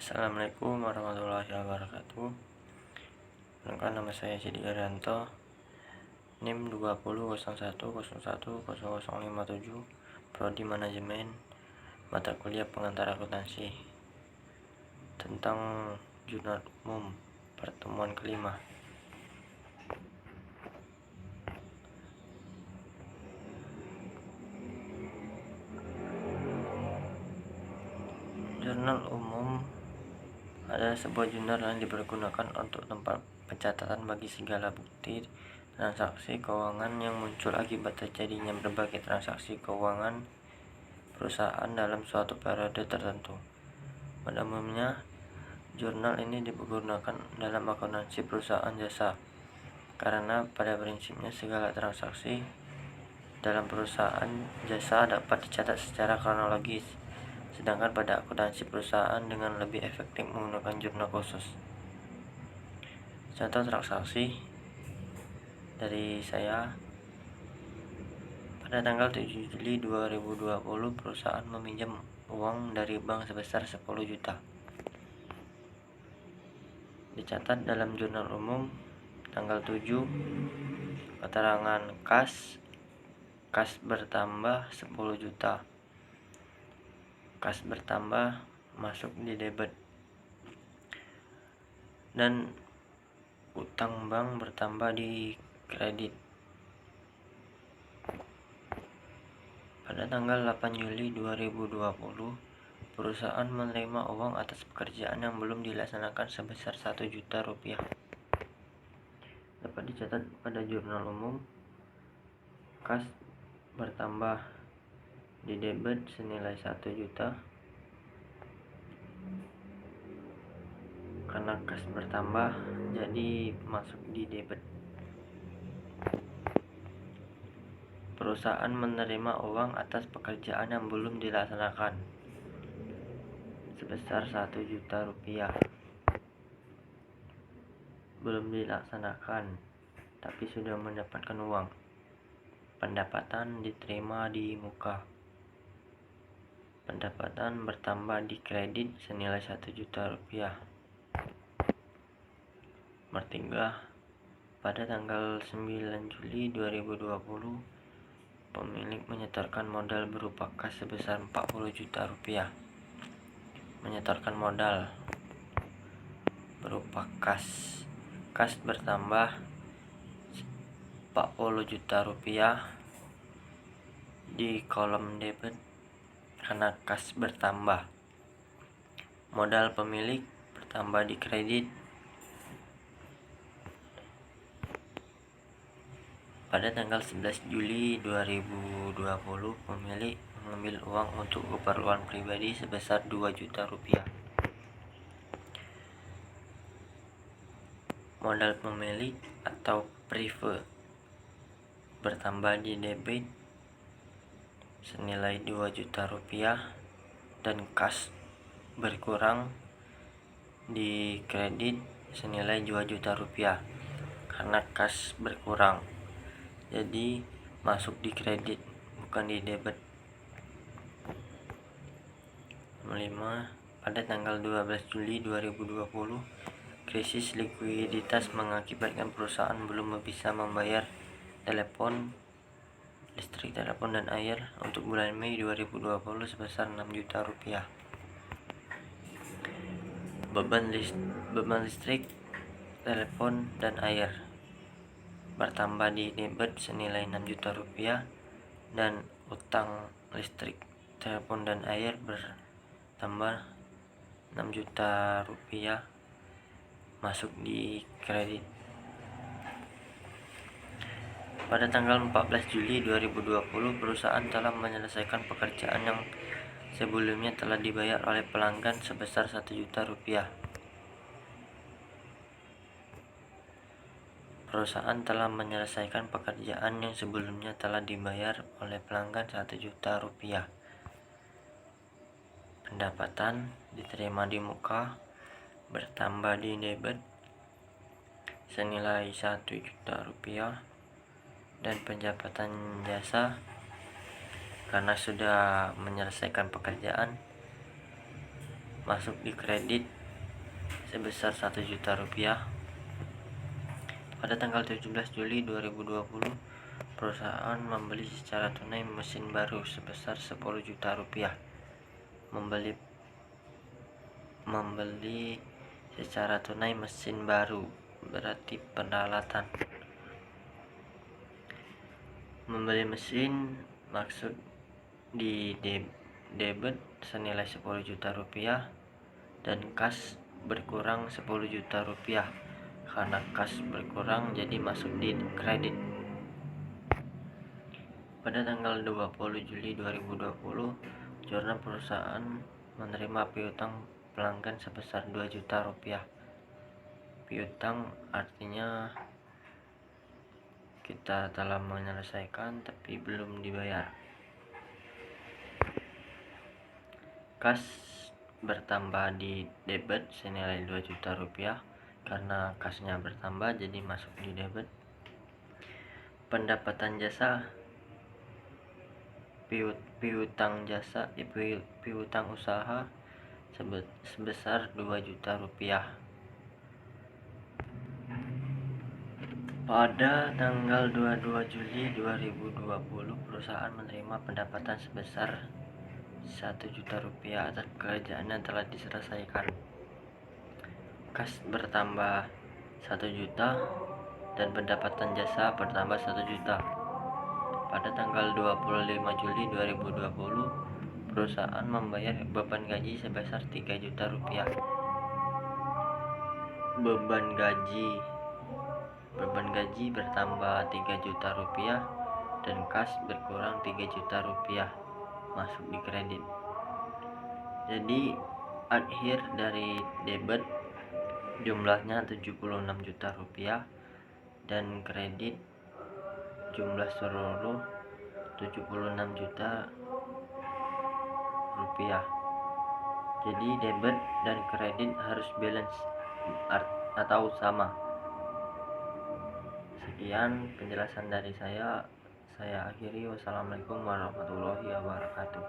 Assalamualaikum warahmatullahi wabarakatuh. Perkenalkan, nama saya Sidik Arianto, NIM 2001010057, Prodi Manajemen, mata kuliah pengantar akuntansi, tentang jurnal umum pertemuan kelima. Jurnal umum adalah sebuah jurnal yang dipergunakan untuk tempat pencatatan bagi segala bukti transaksi keuangan yang muncul akibat terjadinya berbagai transaksi keuangan perusahaan dalam suatu periode tertentu. Pada umumnya, jurnal ini digunakan dalam akuntansi perusahaan jasa, karena pada prinsipnya segala transaksi dalam perusahaan jasa dapat dicatat secara kronologis. Sedangkan pada akuntansi perusahaan dengan lebih efektif menggunakan jurnal khusus. Contoh transaksi dari saya, pada tanggal 7 Juli 2020 perusahaan meminjam uang dari bank sebesar 10 juta. Dicatat dalam jurnal umum tanggal 7, keterangan kas bertambah 10 juta. Kas bertambah masuk di debit, dan utang bank bertambah di kredit. Pada tanggal 8 Juli 2020 perusahaan menerima uang atas pekerjaan yang belum dilaksanakan sebesar 1 juta rupiah. Dapat dicatat pada jurnal umum, kas bertambah di debit senilai 1 juta. Karena kas bertambah, jadi masuk di debit. Perusahaan menerima uang atas pekerjaan yang belum dilaksanakan sebesar 1 juta rupiah. Belum dilaksanakan, tapi sudah mendapatkan uang. Pendapatan diterima di muka. Pendapatan bertambah di kredit senilai 1 juta rupiah. Nomor 3, pada tanggal 9 Juli 2020 pemilik menyetorkan modal berupa kas sebesar 40 juta rupiah. Menyetorkan modal berupa kas bertambah 40 juta rupiah di kolom debit karena kas bertambah. Modal pemilik bertambah di kredit. Pada tanggal 11 Juli 2020 pemilik mengambil uang untuk keperluan pribadi sebesar 2 juta rupiah. Modal pemilik atau prive bertambah di debit senilai 2 juta rupiah, dan kas berkurang di kredit senilai 2 juta rupiah. Karena kas berkurang, jadi masuk di kredit bukan di debit. Nomor 5, pada tanggal 12 Juli 2020 krisis likuiditas mengakibatkan perusahaan belum bisa membayar listrik, telepon, dan air untuk bulan Mei 2020 sebesar 6 juta rupiah. Beban listrik, telepon, dan air bertambah di debit senilai 6 juta rupiah, dan utang listrik, telepon, dan air bertambah 6 juta rupiah masuk di kredit. Pada tanggal 14 Juli 2020 perusahaan telah menyelesaikan pekerjaan yang sebelumnya telah dibayar oleh pelanggan sebesar 1 juta rupiah. Perusahaan telah menyelesaikan pekerjaan yang sebelumnya telah dibayar oleh pelanggan 1 juta rupiah. Pendapatan diterima di muka bertambah di debit senilai 1 juta rupiah, dan pendapatan jasa karena sudah menyelesaikan pekerjaan masuk di kredit sebesar 1 juta rupiah. Pada tanggal 17 Juli 2020, perusahaan membeli secara tunai mesin baru sebesar 10 juta rupiah. Membeli secara tunai mesin baru berarti peralatan. Membeli mesin maksud di debit senilai 10 juta rupiah dan kas berkurang 10 juta rupiah. Karena kas berkurang jadi masuk di kredit. Pada tanggal 20 Juli 2020, jurnal perusahaan menerima piutang pelanggan sebesar 2 juta rupiah. Piutang artinya kita telah menyelesaikan tapi belum dibayar. Kas bertambah di debit senilai 2 juta rupiah. Karena kasnya bertambah jadi masuk di debit. Pendapatan jasa, piutang jasa, piutang usaha sebesar 2 juta rupiah. Pada tanggal 22 Juli 2020, perusahaan menerima pendapatan sebesar 1 juta rupiah atas pekerjaan yang telah diselesaikan. Kas bertambah 1 juta dan pendapatan jasa bertambah 1 juta. Pada tanggal 25 Juli 2020, perusahaan membayar beban gaji sebesar 3 juta rupiah. Beban gaji bertambah 3 juta rupiah dan kas berkurang 3 juta rupiah masuk di kredit. Jadi akhir dari debit jumlahnya 76 juta rupiah dan kredit jumlah seluruh 76 juta rupiah. Jadi debit dan kredit harus balance atau sama. Sekian penjelasan dari saya akhiri. Wassalamualaikum warahmatullahi wabarakatuh.